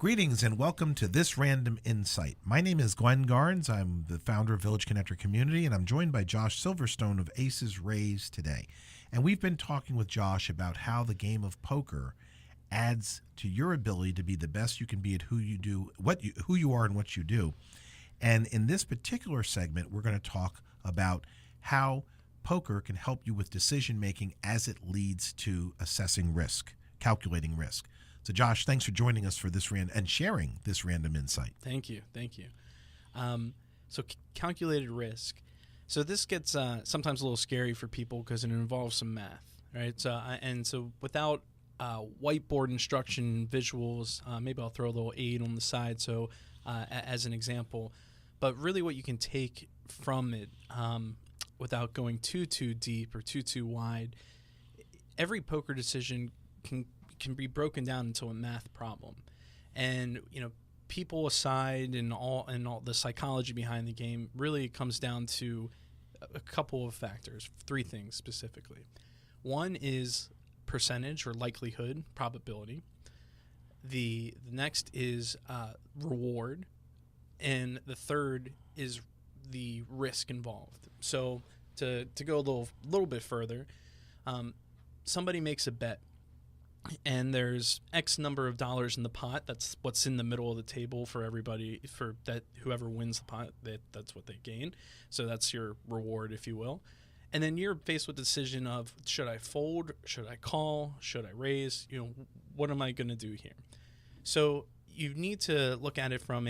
Greetings and welcome to This Random Insight. My name is Glenn Garnes. I'm the founder of Village Connector Community, and I'm joined by Josh Silverstone of Aces Rays today. And we've been talking with Josh about how the game of poker adds to your ability to be the best you can be at who you are and what you do. And in this particular segment, we're going to talk about how poker can help you with decision making as it leads to assessing risk, calculating risk. So, Josh, thanks for joining us for this and sharing this random insight. Thank you. Calculated risk. So this gets sometimes a little scary for people because it involves some math, right? So without whiteboard instruction visuals, maybe I'll throw a little aid on the side. So as an example, but really what you can take from it, without going too deep or too wide, every poker decision can be broken down into a math problem. And people aside and all the psychology behind the game, really comes down to a couple of factors, three things specifically. One is percentage or likelihood, probability. The next is reward, and the third is the risk involved. So to go a little bit further, somebody makes a bet, and there's X number of dollars in the pot. That's what's in the middle of the table for everybody. For that, whoever wins the pot, that's what they gain. So that's your reward, if you will. And then you're faced with the decision of, should I fold? Should I call? Should I raise? What am I going to do here? So you need to look at it from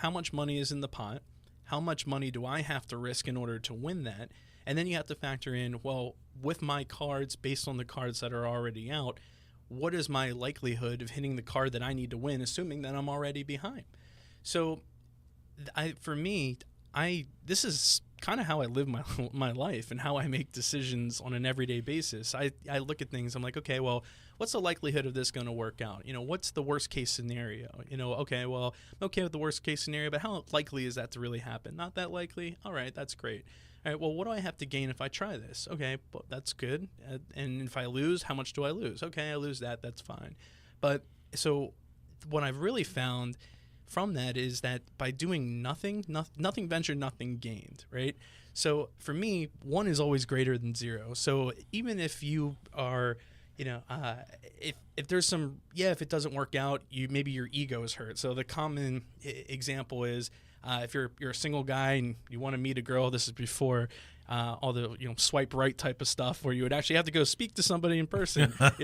how much money is in the pot? How much money do I have to risk in order to win that? And then you have to factor in, well, with my cards, based on the cards that are already out, what is my likelihood of hitting the card that I need to win, assuming that I'm already behind? So this is kind of how I live my life and how I make decisions on an everyday basis. I look at things, I'm like, okay, well, what's the likelihood of this going to work out? What's the worst case scenario? Okay, well, I'm okay with the worst case scenario, but how likely is that to really happen? Not that likely? All right, that's great. All right, well, what do I have to gain if I try this? Okay, well, that's good. And if I lose, how much do I lose? Okay, I lose that. That's fine. But so what I've really found from that is that by doing nothing ventured, nothing gained, right? So for me, 1 is always greater than 0. So even if you are, if there's some, if it doesn't work out, maybe your ego is hurt. So the common example is, if you're a single guy and you want to meet a girl, this is before all the swipe right type of stuff where you would actually have to go speak to somebody in person, but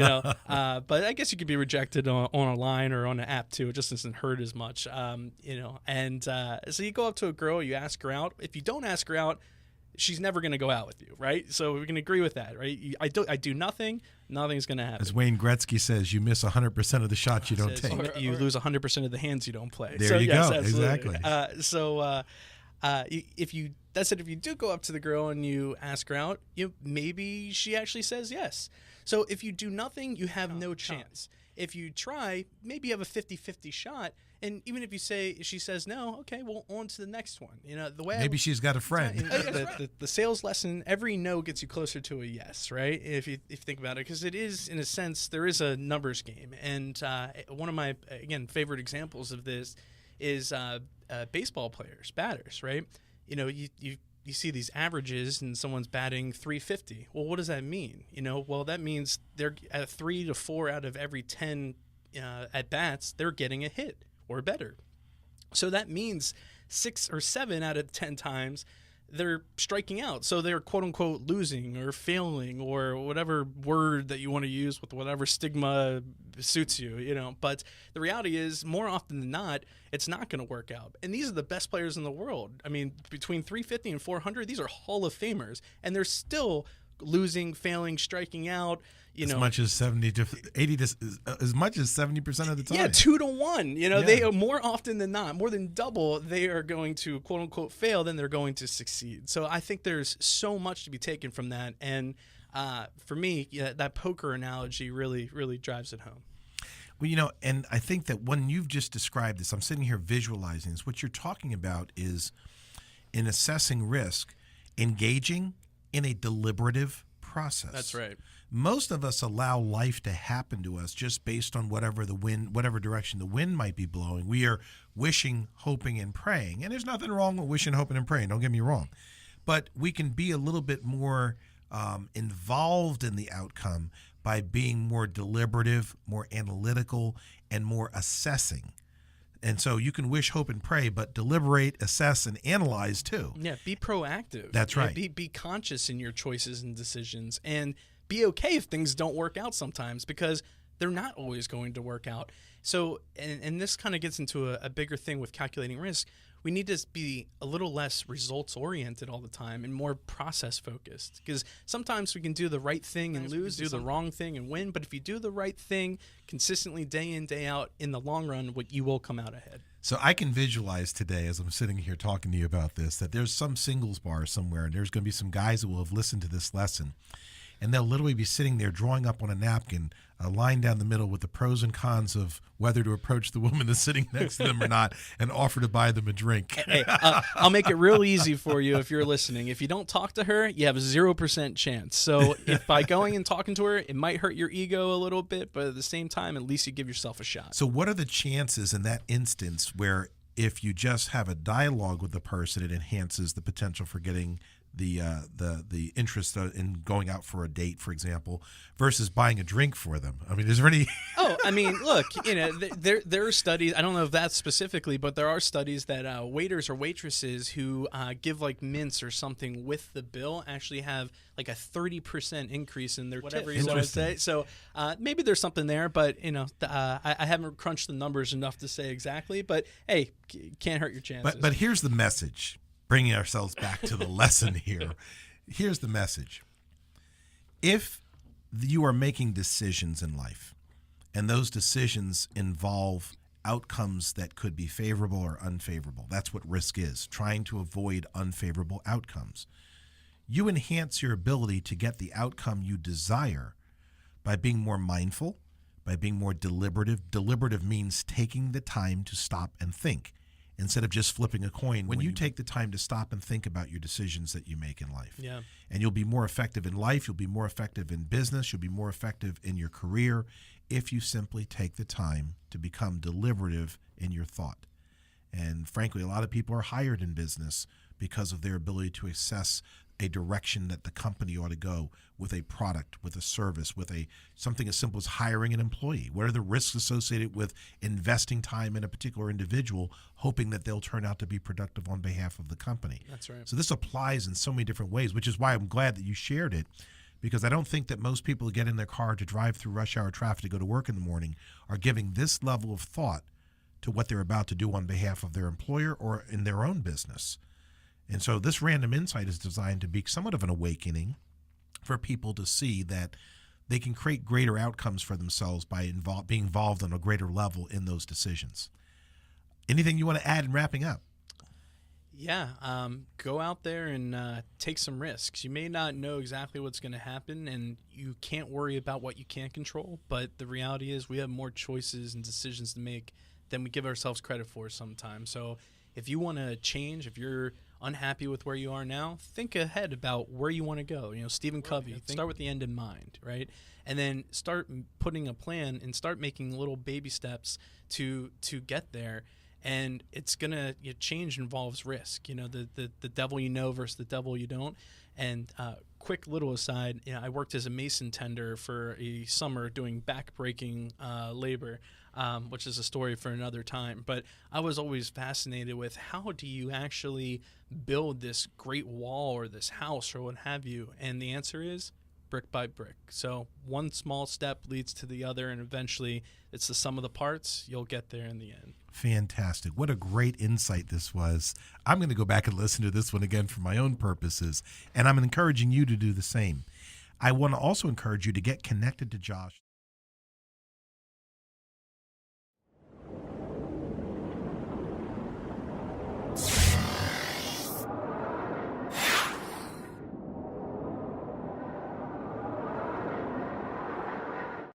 I guess you could be rejected on a line or on an app too. It just doesn't hurt as much, so you go up to a girl, you ask her out. If you don't ask her out, she's never going to go out with you, right? So we can agree with that, right? I do nothing, nothing's going to happen. As Wayne Gretzky says, you miss 100% of the shots you don't take. You lose 100% of the hands you don't play. There you go. Absolutely. Exactly. If you do go up to the girl and you ask her out, maybe she actually says yes. So if you do nothing, you have no chance. If you try, maybe you have a 50-50 shot. And even if she says no, okay, well, on to the next one. Maybe she's got a friend. The sales lesson, every no gets you closer to a yes, right? If you think about it, because it is, in a sense, there is a numbers game. And one of my, favorite examples of this is baseball players, batters, right? You see these averages and someone's batting .350. Well, what does that mean? Well, that means they're at 3 to 4 out of every 10 at bats, they're getting a hit or better. So that means 6 or 7 out of 10 times they're striking out. So they're quote unquote losing or failing or whatever word that you want to use with whatever stigma suits you, But the reality is, more often than not, it's not going to work out. And these are the best players in the world. I mean, between 350 and 400, these are Hall of Famers, and they're still losing, failing, striking out. As much as 70 to 80 to as much as 70% of the time. Yeah, 2 to 1. They are more often than not, more than double, they are going to quote unquote fail than they're going to succeed. So I think there's so much to be taken from that. And for me, that poker analogy really, really drives it home. Well, and I think that when you've just described this, I'm sitting here visualizing this. What you're talking about is, in assessing risk, engaging in a deliberative process. That's right. most of us allow life to happen to us just based on whatever direction the wind might be blowing. We are wishing, hoping, and praying. And there's nothing wrong with wishing, hoping, and praying. Don't get me wrong. But we can be a little bit more involved in the outcome by being more deliberative, more analytical, and more assessing. And so you can wish, hope, and pray, but deliberate, assess, and analyze too. Yeah, be proactive. That's right. Be conscious in your choices and decisions, and be okay if things don't work out sometimes, because they're not always going to work out. So, and this kind of gets into a bigger thing with calculating risk. We need to be a little less results oriented all the time and more process focused, because sometimes we can do the right thing and lose, do the wrong thing and win. But if you do the right thing consistently day in, day out, in the long run, you will come out ahead. So I can visualize today, as I'm sitting here talking to you about this, that there's some singles bar somewhere, and there's going to be some guys that will have listened to this lesson, and they'll literally be sitting there drawing up on a napkin a line down the middle with the pros and cons of whether to approach the woman that's sitting next to them or not and offer to buy them a drink. Hey, I'll make it real easy for you if you're listening. If you don't talk to her, you have a 0% chance. So if by going and talking to her, it might hurt your ego a little bit, but at the same time, at least you give yourself a shot. So what are the chances in that instance where if you just have a dialogue with the person, it enhances the potential for getting the interest in going out for a date, for example, versus buying a drink for them? I mean, is there any? Oh, I mean, look, there are studies. I don't know if that's specifically, but there are studies that waiters or waitresses who give like mints or something with the bill actually have like a 30% increase in their whatever you want to say. So maybe there's something there, but I haven't crunched the numbers enough to say exactly. But hey, can't hurt your chances. But here's the message. Bringing ourselves back to the lesson here. Here's the message. If you are making decisions in life, and those decisions involve outcomes that could be favorable or unfavorable, that's what risk is, trying to avoid unfavorable outcomes. You enhance your ability to get the outcome you desire by being more mindful, by being more deliberative. Deliberative means taking the time to stop and think, instead of just flipping a coin. When you take the time to stop and think about your decisions that you make in life. Yeah. And you'll be more effective in life, you'll be more effective in business, you'll be more effective in your career if you simply take the time to become deliberative in your thought. And frankly, a lot of people are hired in business because of their ability to assess a direction that the company ought to go with a product, with a service, with something as simple as hiring an employee. What are the risks associated with investing time in a particular individual, hoping that they'll turn out to be productive on behalf of the company? That's right. So this applies in so many different ways, which is why I'm glad that you shared it, because I don't think that most people who get in their car to drive through rush hour traffic to go to work in the morning are giving this level of thought to what they're about to do on behalf of their employer or in their own business. And so this random insight is designed to be somewhat of an awakening for people to see that they can create greater outcomes for themselves by being involved on a greater level in those decisions. Anything you want to add in wrapping up? Yeah, go out there and take some risks. You may not know exactly what's going to happen, and you can't worry about what you can't control, but the reality is we have more choices and decisions to make than we give ourselves credit for sometimes. So if you want to change, if you're unhappy with where you are now, think ahead about where you want to go. Stephen Covey, start with the end in mind, right? And then start putting a plan and start making little baby steps to get there. And it's gonna change involves risk. The devil you know versus the devil you don't. And quick little aside, I worked as a mason tender for a summer doing back-breaking labor, which is a story for another time. But I was always fascinated with how do you actually build this great wall or this house or what have you? And the answer is brick by brick. So one small step leads to the other, and eventually it's the sum of the parts. You'll get there in the end. Fantastic. What a great insight this was. I'm going to go back and listen to this one again for my own purposes, and I'm encouraging you to do the same. I want to also encourage you to get connected to Josh.